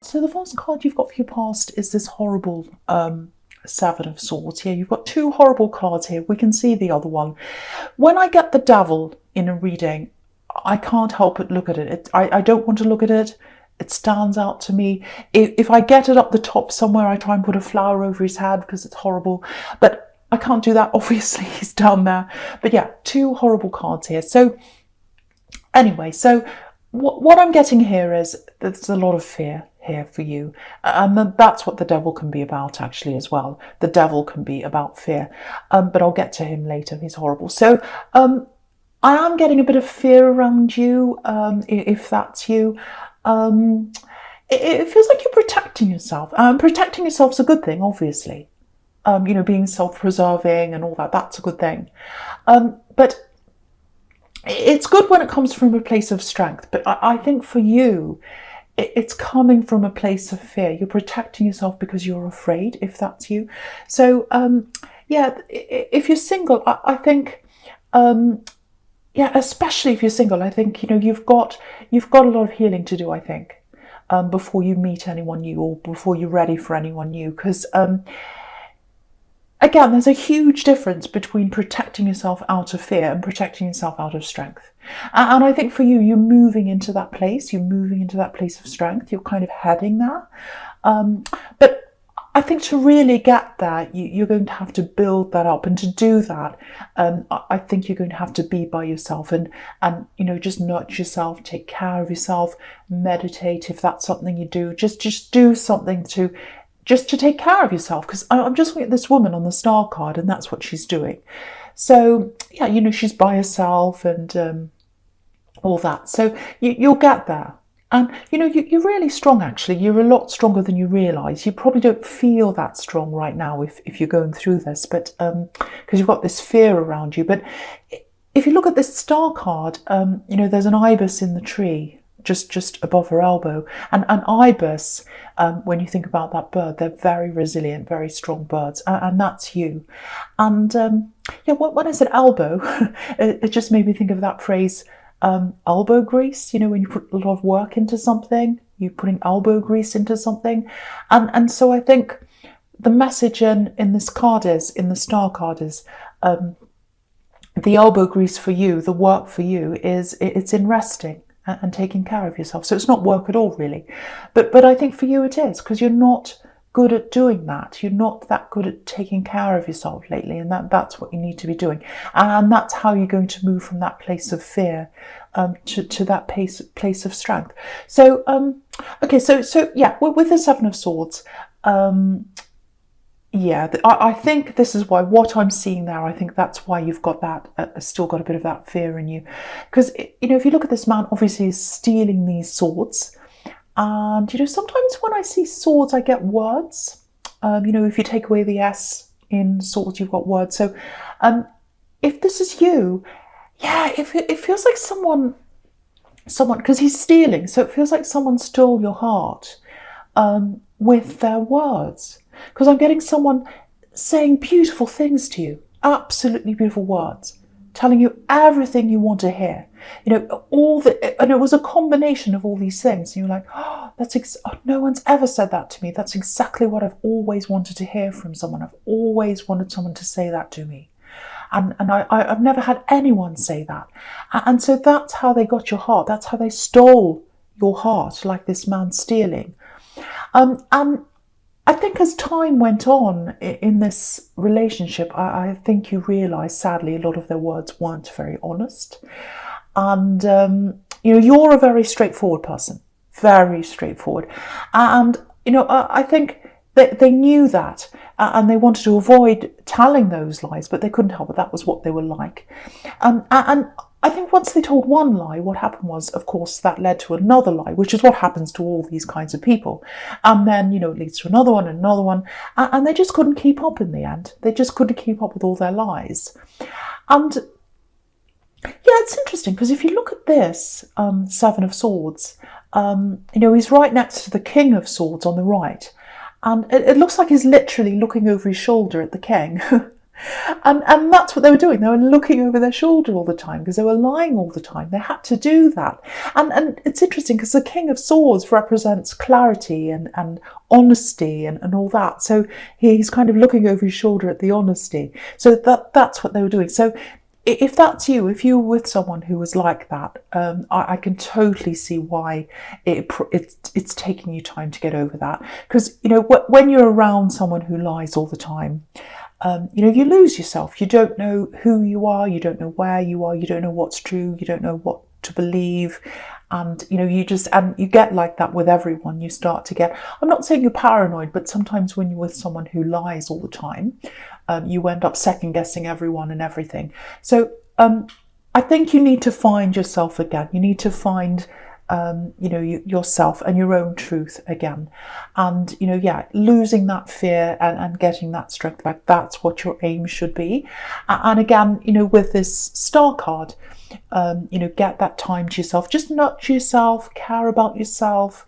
So the first card you've got for your past is this horrible Seven of Swords here. You've got two horrible cards here. We can see the other one. When I get the Devil in a reading, I can't help but look at it. I don't want to look at it. It stands out to me. If I get it up the top somewhere, I try and put a flower over his head because it's horrible. But I can't do that. Obviously, he's down there. But yeah, two horrible cards here. So anyway, so what I'm getting here is there's a lot of fear here for you. And that's what the Devil can be about actually as well. The Devil can be about fear. But I'll get to him later. He's horrible. So I am getting a bit of fear around you, if that's you. It feels like you're protecting yourself. Protecting yourself's a good thing, obviously. Being self-preserving and all that, that's a good thing. But it's good when it comes from a place of strength. But I think for you, it's coming from a place of fear. You're protecting yourself because you're afraid, if that's you. So, yeah, if you're single, I think... yeah, especially if you're single, I think, you've got a lot of healing to do, I think, before you meet anyone new or before you're ready for anyone new. Because, again, there's a huge difference between protecting yourself out of fear and protecting yourself out of strength. And I think for you, you're moving into that place. You're moving into that place of strength. You're kind of heading there. But I think to really get there, you're going to have to build that up, and to do that, I think you're going to have to be by yourself and just nurture yourself, take care of yourself, meditate if that's something you do. Just do something to take care of yourself. Because I'm just looking at this woman on the Star card, and that's what she's doing. So yeah, she's by herself and all that. So you'll get there. And, you're really strong, actually. You're a lot stronger than you realise. You probably don't feel that strong right now if you're going through this, but because you've got this fear around you. But if you look at this Star card, there's an ibis in the tree just above her elbow. And an ibis, when you think about that bird, they're very resilient, very strong birds. And that's you. And, when I said elbow, it just made me think of that phrase, elbow grease, when you put a lot of work into something, you're putting elbow grease into something. And so I think the message in this card in the Star card is, the elbow grease for you, the work for you it's in resting and taking care of yourself. So it's not work at all, really. But I think for you it is, because you're not good at doing that. You're not that good at taking care of yourself lately, and that's what you need to be doing. And that's how you're going to move from that place of fear to that place of strength. So okay, so yeah, with the Seven of Swords, yeah, I think this is why what I'm seeing there. I think that's why you've got that, still got a bit of that fear in you, because if you look at this man, obviously he's stealing these swords. And, sometimes when I see swords, I get words. If you take away the S in swords, you've got words. So if this is you, yeah, it feels like someone, because he's stealing. So it feels like someone stole your heart with their words. Because I'm getting someone saying beautiful things to you, absolutely beautiful words, telling you everything you want to hear. And it was a combination of all these things. And you're like, oh, no one's ever said that to me. That's exactly what I've always wanted to hear from someone. I've always wanted someone to say that to me. And I've never had anyone say that. And so that's how they got your heart. That's how they stole your heart, like this man stealing. And I think as time went on in this relationship, I think you realise, sadly, a lot of their words weren't very honest. And, you're a very straightforward person, very straightforward. And, I think that they knew that and they wanted to avoid telling those lies, but they couldn't help it. That was what they were like. And I think once they told one lie, what happened was, of course, that led to another lie, which is what happens to all these kinds of people. And then, it leads to another one and another one. And they just couldn't keep up in the end. They just couldn't keep up with all their lies. And yeah, it's interesting because if you look at this Seven of Swords, he's right next to the King of Swords on the right. And it looks like he's literally looking over his shoulder at the king. And that's what they were doing. They were looking over their shoulder all the time because they were lying all the time. They had to do that. And it's interesting because the King of Swords represents clarity and honesty and all that. So he's kind of looking over his shoulder at the honesty. So that's what they were doing. So if that's you, if you were with someone who was like that, I can totally see why it's taking you time to get over that. Because, you know, when you're around someone who lies all the time, you know, you lose yourself. You don't know who you are. You don't know where you are. You don't know what's true. You don't know what to believe. And, you know, you get like that with everyone. You start to get, I'm not saying you're paranoid, but sometimes when you're with someone who lies all the time, you end up second guessing everyone and everything. So I think you need to find yourself again. You need to find you know, yourself and your own truth again. And, you know, yeah, losing that fear and getting that strength back, that's what your aim should be. And again, you know, with this star card, you know, get that time to yourself. Just nurture yourself, care about yourself,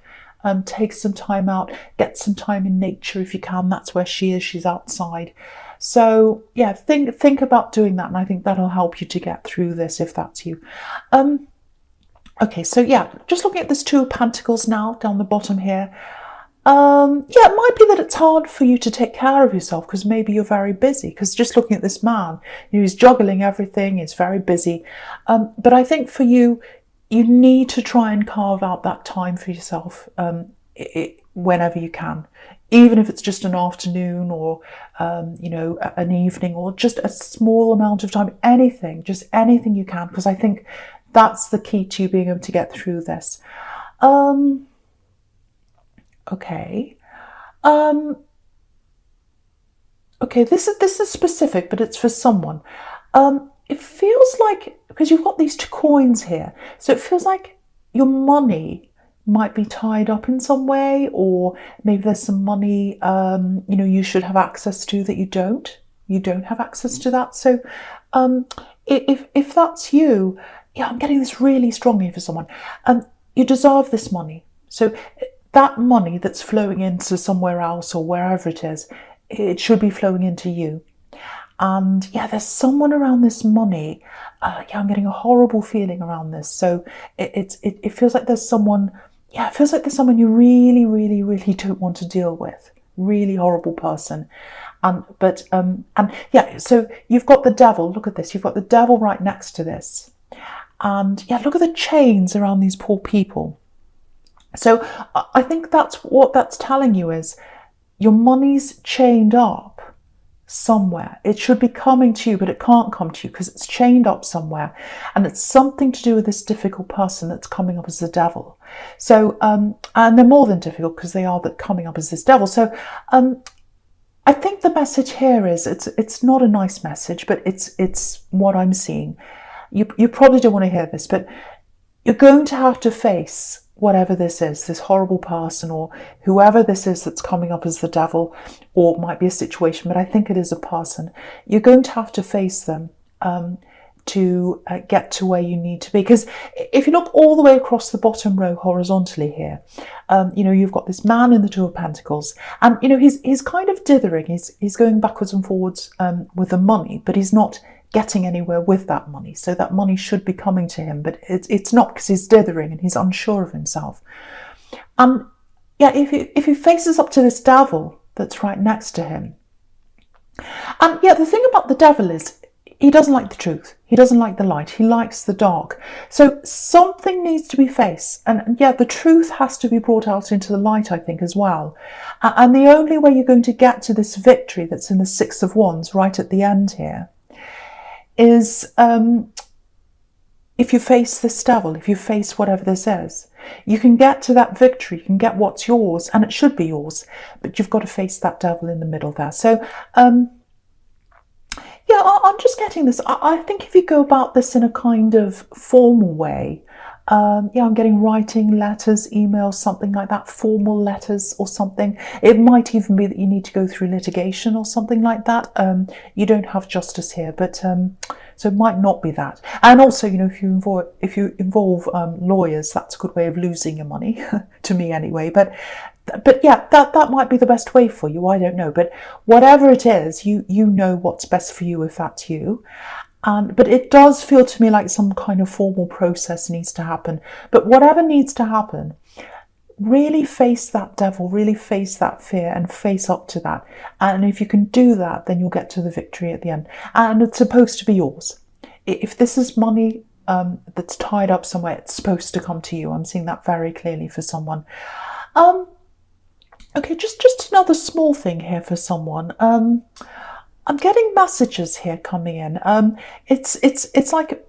take some time out, get some time in nature if you can. That's where she is. She's outside. So yeah, think about doing that. And I think that'll help you to get through this if that's you. Okay, so yeah, just looking at this Two of Pentacles now down the bottom here. Yeah, it might be that it's hard for you to take care of yourself because maybe you're very busy. Because just looking at this man, you know, he's juggling everything, he's very busy. But I think for you, you need to try and carve out that time for yourself whenever you can. Even if it's just an afternoon or, you know, an evening or just a small amount of time, anything, just anything you can. Because I think that's the key to you being able to get through this. Okay. Okay, this is specific, but it's for someone. It feels like, because you've got these two coins here, so it feels like your money might be tied up in some way, or maybe there's some money, you know, you should have access to that you don't. You don't have access to that. So if that's you, yeah, I'm getting this really strongly for someone. You deserve this money. So that money that's flowing into somewhere else or wherever it is, it should be flowing into you. And yeah, there's someone around this money. Yeah, I'm getting a horrible feeling around this. So it feels like there's someone, yeah, it feels like there's someone you really, really, really don't want to deal with. Really horrible person. And yeah, so you've got the devil. Look at this. You've got the devil right next to this. And yeah, look at the chains around these poor people. So I think that's what that's telling you is your money's chained up somewhere. It should be coming to you, but it can't come to you because it's chained up somewhere. And it's something to do with this difficult person that's coming up as the devil. So, and they're more than difficult because they are coming up as this devil. So, I think the message here is it's not a nice message, but it's what I'm seeing. You probably don't want to hear this, but you're going to have to face whatever this is, this horrible person or whoever this is that's coming up as the devil, or it might be a situation, but I think it is a person. You're going to have to face them to get to where you need to be. Because if you look all the way across the bottom row horizontally here, you know, you've got this man in the Two of Pentacles, and you know, he's kind of dithering. He's going backwards and forwards with the money, but he's not getting anywhere with that money. So that money should be coming to him, but it's not, because he's dithering and he's unsure of himself. And yeah, if he faces up to this devil that's right next to him, and yeah, the thing about the devil is he doesn't like the truth. He doesn't like the light. He likes the dark. So something needs to be faced. And yeah, the truth has to be brought out into the light, I think, as well. And the only way you're going to get to this victory that's in the Six of Wands right at the end here is if you face this devil, if you face whatever this is, you can get to that victory, you can get what's yours, and it should be yours, but you've got to face that devil in the middle there. So, yeah, I'm just getting this. I think if you go about this in a kind of formal way, yeah, I'm getting writing, letters, emails, something like that, formal letters or something. It might even be that you need to go through litigation or something like that. You don't have justice here, but so it might not be that. And also, you know, if you involve lawyers, that's a good way of losing your money, to me anyway. But But yeah, that might be the best way for you. I don't know, but whatever it is, you know what's best for you if that's you. But it does feel to me like some kind of formal process needs to happen. But whatever needs to happen, really face that devil, really face that fear and face up to that. And if you can do that, then you'll get to the victory at the end. And it's supposed to be yours. If this is money that's tied up somewhere, it's supposed to come to you. I'm seeing that very clearly for someone. Okay, just another small thing here for someone. I'm getting messages here coming in. It's like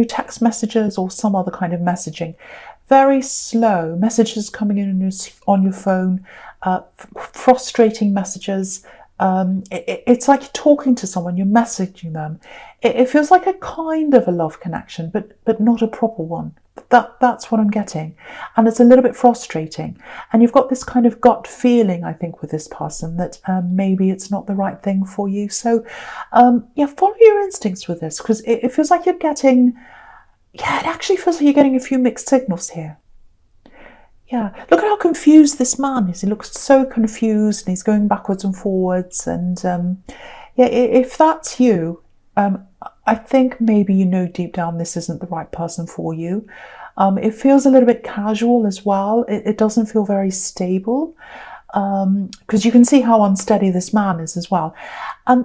text messages or some other kind of messaging. Very slow messages coming in on your phone. Frustrating messages. It's like you're talking to someone. You're messaging them. It feels like a kind of a love connection, but not a proper one. That's what I'm getting, and it's a little bit frustrating. And you've got this kind of gut feeling, I think, with this person that maybe it's not the right thing for you. So yeah, follow your instincts with this, because it feels like you're getting, yeah, it actually feels like you're getting a few mixed signals here. Yeah, look at how confused this man is. He looks so confused and he's going backwards and forwards. And yeah, if that's you, I think maybe you know deep down this isn't the right person for you. It feels a little bit casual as well. It doesn't feel very stable, because you can see how unsteady this man is as well.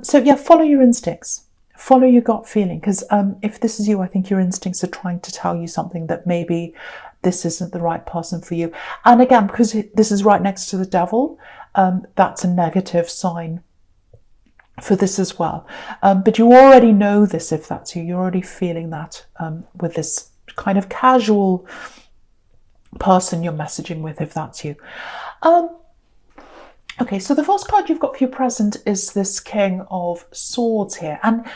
So yeah, follow your instincts. Follow your gut feeling, because if this is you, I think your instincts are trying to tell you something, that maybe this isn't the right person for you. And again, because this is right next to the devil, that's a negative sign for this as well. But you already know this if that's you. You're already feeling that with this kind of casual person you're messaging with, if that's you. Okay, so the first card you've got for your present is this King of Swords here. And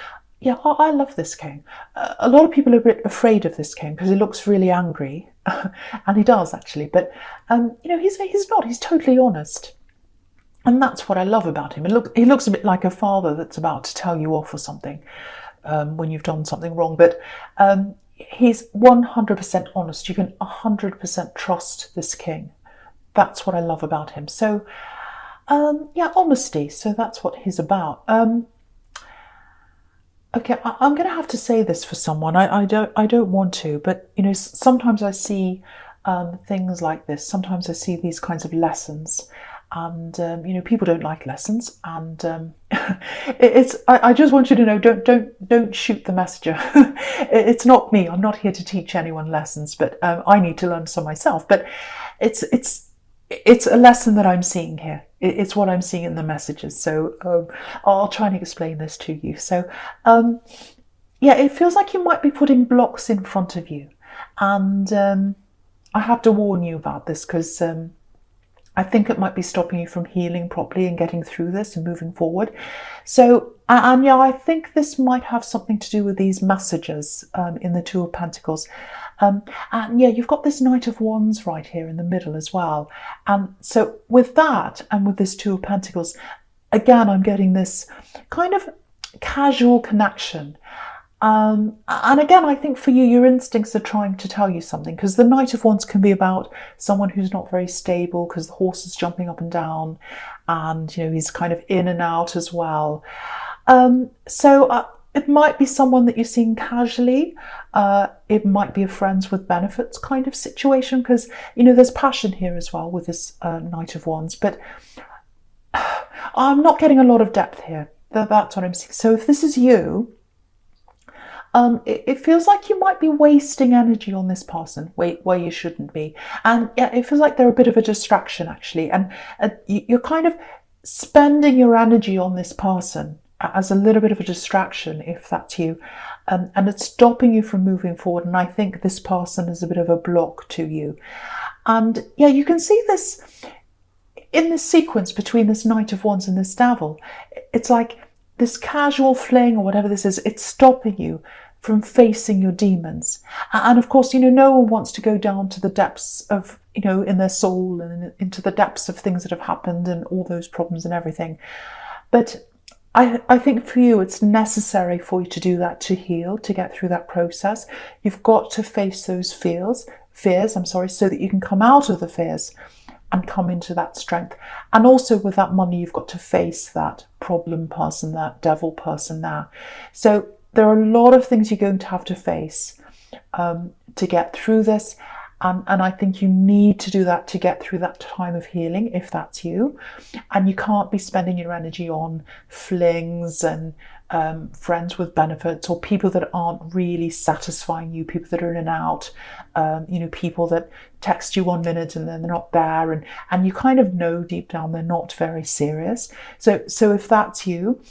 yeah, I love this king. A lot of people are a bit afraid of this king because he looks really angry. And he does, actually. But, he's not. He's totally honest. And that's what I love about him. He looks a bit like a father that's about to tell you off or something when you've done something wrong. But he's 100% honest. You can 100% trust this king. That's what I love about him. So, yeah, honesty. So that's what he's about. Okay, I'm going to have to say this for someone. I don't want to, but sometimes I see things like this. Sometimes I see these kinds of lessons, and people don't like lessons. And I just want you to know, don't shoot the messenger. It's not me. I'm not here to teach anyone lessons, but I need to learn some myself. But it's a lesson that I'm seeing here. It's what I'm seeing in the messages. So I'll try and explain this to you. So yeah, it feels like you might be putting blocks in front of you. And I have to warn you about this, because I think it might be stopping you from healing properly and getting through this and moving forward. So, and yeah, I think this might have something to do with these messages in the Two of Pentacles. And yeah, you've got this Knight of Wands right here in the middle as well. And so with that and with this Two of Pentacles, again, I'm getting this kind of casual connection. And again, I think for you, your instincts are trying to tell you something, because the Knight of Wands can be about someone who's not very stable, because the horse is jumping up and down, and he's kind of in and out as well. So it might be someone that you're seeing casually. It might be a friends with benefits kind of situation, because there's passion here as well with this Knight of Wands. But I'm not getting a lot of depth here. That's what I'm seeing. So if this is you, it feels like you might be wasting energy on this person where you shouldn't be. And yeah, it feels like they're a bit of a distraction, actually. And you're kind of spending your energy on this person as a little bit of a distraction, if that's you. And it's stopping you from moving forward. And I think this person is a bit of a block to you. And yeah, you can see this in this sequence between this Knight of Wands and this Devil. It's like this casual fling or whatever this is, it's stopping you from facing your demons. And of course, no one wants to go down to the depths of, in their soul and into the depths of things that have happened and all those problems and everything. But I think for you, it's necessary for you to do that, to heal, to get through that process. You've got to face those fears, so that you can come out of the fears and come into that strength. And also with that money, you've got to face that problem person, that devil person there. So there are a lot of things you're going to have to face to get through this. And I think you need to do that to get through that time of healing, if that's you. And you can't be spending your energy on flings and friends with benefits, or people that aren't really satisfying you, people that are in and out, people that text you 1 minute and then they're not there, and you kind of know deep down they're not very serious. So if that's you,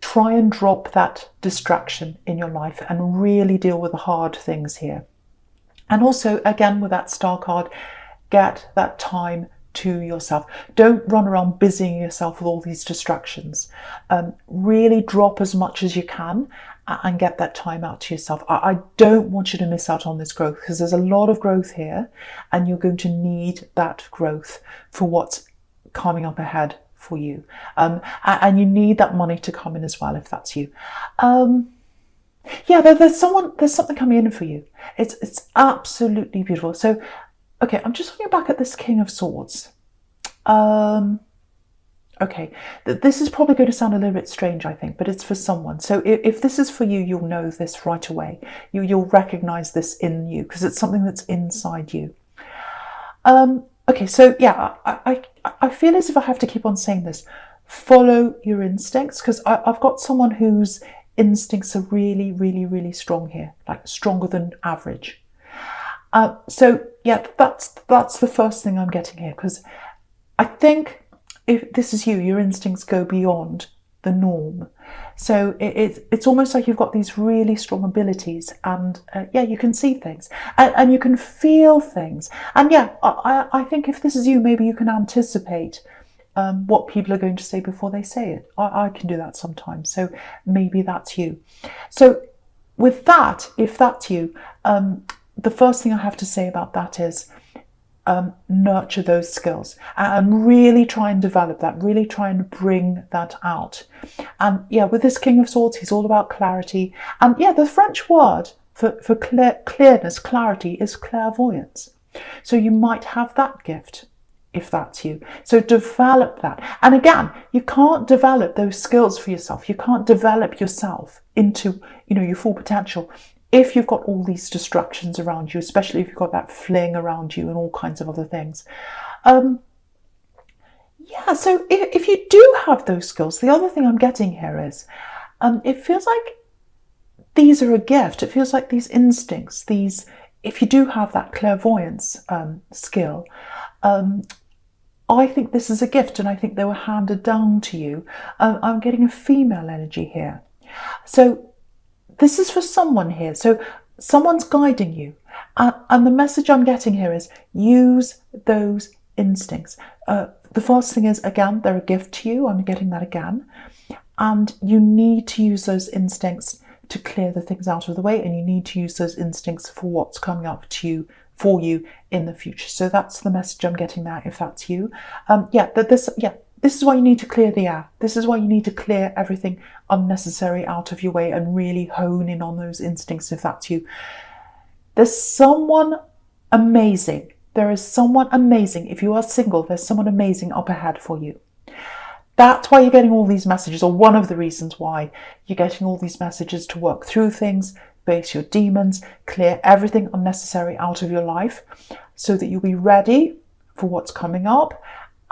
try and drop that distraction in your life and really deal with the hard things here. And also, again, with that star card, get that time to yourself. Don't run around busying yourself with all these distractions. Really drop as much as you can and get that time out to yourself. I don't want you to miss out on this growth, because there's a lot of growth here and you're going to need that growth for what's coming up ahead for you. And you need that money to come in as well, if that's you. There's something coming in for you. It's absolutely beautiful. So, okay, I'm just looking back at this King of Swords. Okay, this is probably going to sound a little bit strange, I think, but it's for someone. So if this is for you, you'll know this right away. You'll recognize this in you, because it's something that's inside you. Okay, so yeah, I feel as if I have to keep on saying this. Follow your instincts, because I've got someone whose instincts are really, really, really strong here, like stronger than average. So yeah, that's the first thing I'm getting here, because I think if this is you, your instincts go beyond the norm. So it's almost like you've got these really strong abilities, and you can see things and you can feel things. And yeah, I think if this is you, maybe you can anticipate what people are going to say before they say it. I can do that sometimes. So maybe that's you. So with that, if that's you, the first thing I have to say about that is nurture those skills and really try and develop that, really try and bring that out. And yeah, with this King of Swords, he's all about clarity. And yeah, the French word for clearness, clarity, is clairvoyance. So you might have that gift, if that's you. So develop that. And again, you can't develop those skills for yourself. You can't develop yourself into, your full potential if you've got all these distractions around you, especially if you've got that fling around you and all kinds of other things. So if you do have those skills, the other thing I'm getting here is, it feels like these are a gift. It feels like these instincts, if you do have that clairvoyance skill, I think this is a gift, and I think they were handed down to you. I'm getting a female energy here. So this is for someone here. So someone's guiding you. And the message I'm getting here is use those instincts. The first thing is, again, they're a gift to you. I'm getting that again. And you need to use those instincts to clear the things out of the way. And you need to use those instincts for what's coming up to you, for you in the future. So that's the message I'm getting there, if that's you. This is why you need to clear the air. This is why you need to clear everything unnecessary out of your way and really hone in on those instincts, if that's you. There's someone amazing. There is someone amazing. If you are single, there's someone amazing up ahead for you. That's why you're getting all these messages, or one of the reasons why you're getting all these messages, to work through things, face your demons, clear everything unnecessary out of your life so that you'll be ready for what's coming up.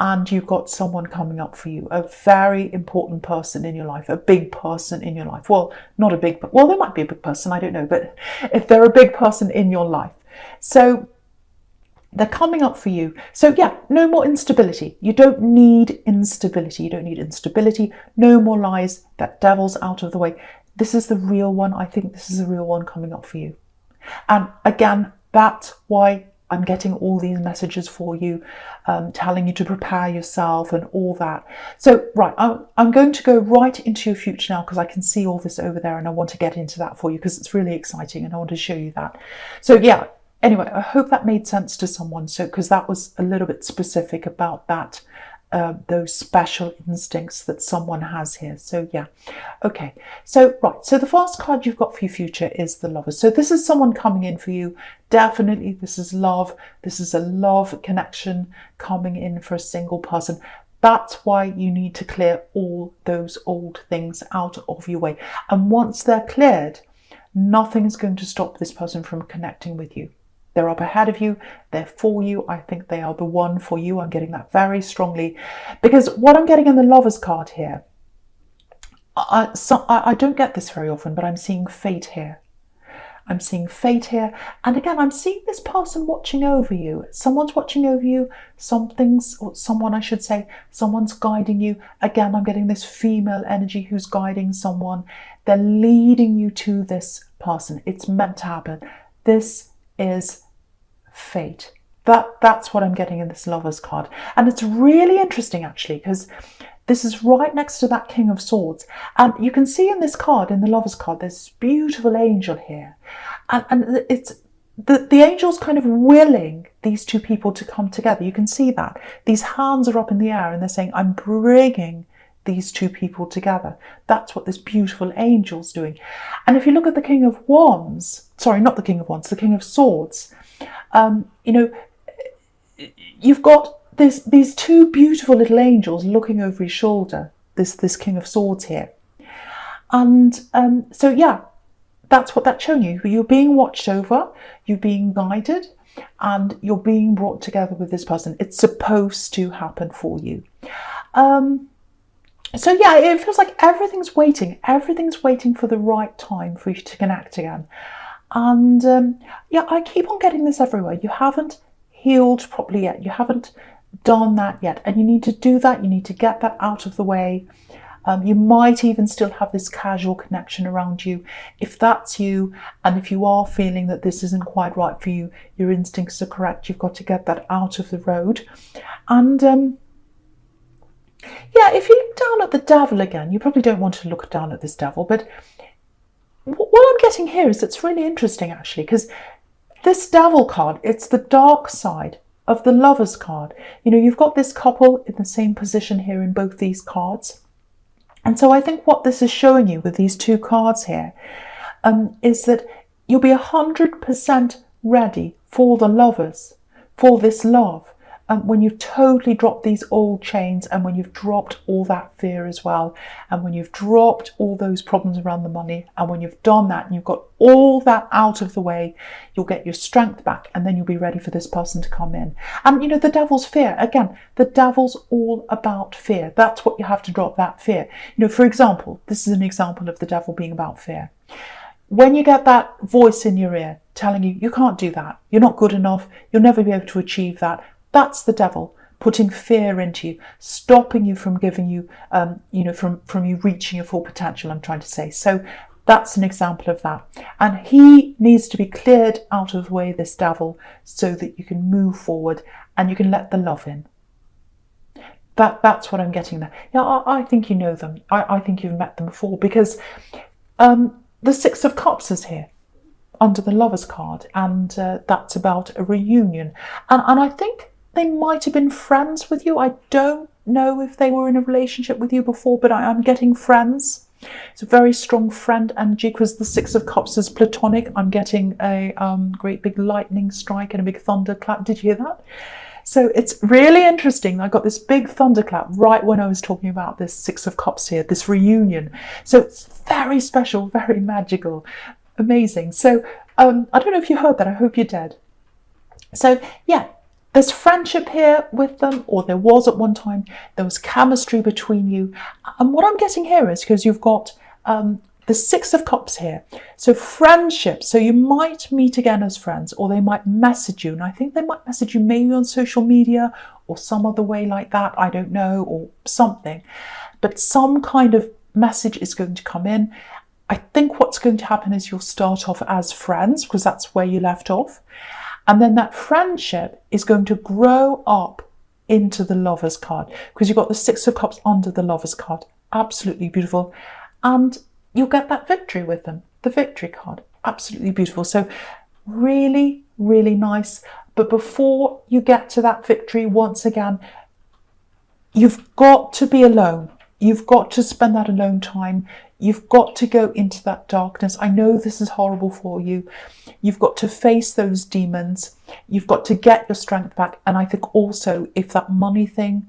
And you've got someone coming up for you, a very important person in your life, a big person in your life. Well, not a big, well, there might be a big person, I don't know, but if they're a big person in your life. So they're coming up for you. So yeah, no more instability. You don't need instability. You don't need instability. No more lies. That devil's out of the way. This is the real one. I think this is the real one coming up for you. And again, that's why I'm getting all these messages for you, telling you to prepare yourself and all that. So, right, I'm going to go right into your future now, because I can see all this over there and I want to get into that for you because it's really exciting and I want to show you that. So yeah, anyway, I hope that made sense to someone. So, because that was a little bit specific about that those special instincts that someone has here. So yeah, okay. So right, so the first card you've got for your future is the Lovers. So this is someone coming in for you. Definitely, this is love. This is a love connection coming in for a single person. That's why you need to clear all those old things out of your way. And once they're cleared, nothing is going to stop this person from connecting with you. They're up ahead of you. They're for you. I think they are the one for you. I'm getting that very strongly. Because what I'm getting in the Lovers card here, I don't get this very often, but I'm seeing fate here. I'm seeing fate here. And again, I'm seeing this person watching over you. Someone's watching over you. Someone, I should say, someone's guiding you. Again, I'm getting this female energy who's guiding someone. They're leading you to this person. It's meant to happen. This is fate. That's what I'm getting in this Lovers card. And it's really interesting, actually, because this is right next to that King of Swords. And you can see in this card, in the Lovers card, there's this beautiful angel here. And it's the angel's kind of willing these two people to come together. You can see that. These hands are up in the air and they're saying, I'm bringing these two people together. That's what this beautiful angel's doing. And if you look at the King of Wands, sorry, not the King of Wands, the King of Swords, you've got these two beautiful little angels looking over his shoulder, this King of Swords here. And so, yeah, that's what that's showing you. You're being watched over, you're being guided, and you're being brought together with this person. It's supposed to happen for you. So yeah, it feels like everything's waiting for the right time for you to connect again. And yeah, I keep on getting this everywhere. You haven't healed properly yet. You haven't done that yet. And you need to do that. You need to get that out of the way. You might even still have this casual connection around you. If that's you, and if you are feeling that this isn't quite right for you, your instincts are correct. You've got to get that out of the road. And yeah, if you look down at the devil again, you probably don't want to look down at this devil, but what I'm getting here is it's really interesting, actually, because this devil card, it's the dark side of the Lovers card. You know, you've got this couple in the same position here in both these cards. And so I think what this is showing you with these two cards here is that you'll be 100% ready for the Lovers, for this love, when you've totally dropped these old chains, and when you've dropped all that fear as well, and when you've dropped all those problems around the money, and when you've done that and you've got all that out of the way, you'll get your strength back, and then you'll be ready for this person to come in. And you know, the devil's fear, again, the devil's all about fear. That's what you have to drop, that fear. You know, for example, this is an example of the devil being about fear. When you get that voice in your ear telling you, you can't do that, you're not good enough, you'll never be able to achieve that, that's the devil putting fear into you, stopping you from giving you, from you reaching your full potential, I'm trying to say. So that's an example of that. And he needs to be cleared out of the way, this devil, so that you can move forward and you can let the love in. That's what I'm getting there. Yeah, I think you know them. I think you've met them before, because the Six of Cups is here under the Lovers card, and that's about a reunion. And I think they might have been friends with you. I don't know if they were in a relationship with you before, but I'm getting friends. It's a very strong friend energy, because the Six of Cups is platonic. I'm getting a great big lightning strike and a big thunderclap. Did you hear that? So it's really interesting. I got this big thunderclap right when I was talking about this Six of Cups here, this reunion. So it's very special, very magical, amazing. So I don't know if you heard that. I hope you did. So yeah, there's friendship here with them, or there was at one time. There was chemistry between you. And what I'm getting here is, because you've got the Six of Cups here. So friendship. So you might meet again as friends, or they might message you. And I think they might message you maybe on social media or some other way like that. I don't know, or something. But some kind of message is going to come in. I think what's going to happen is you'll start off as friends, because that's where you left off. And then that friendship is going to grow up into the Lovers card, because you've got the Six of Cups under the Lovers card. Absolutely beautiful. And you'll get that victory with them, the victory card. Absolutely beautiful. So really, really nice. But before you get to that victory, once again, you've got to be alone. You've got to spend that alone time. You've got to go into that darkness. I know this is horrible for you. You've got to face those demons. You've got to get your strength back. And I think also, if that money thing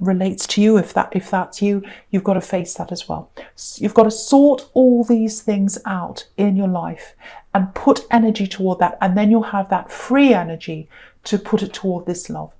relates to you, if that's you, you've got to face that as well. So you've got to sort all these things out in your life and put energy toward that, and then you'll have that free energy to put it toward this love.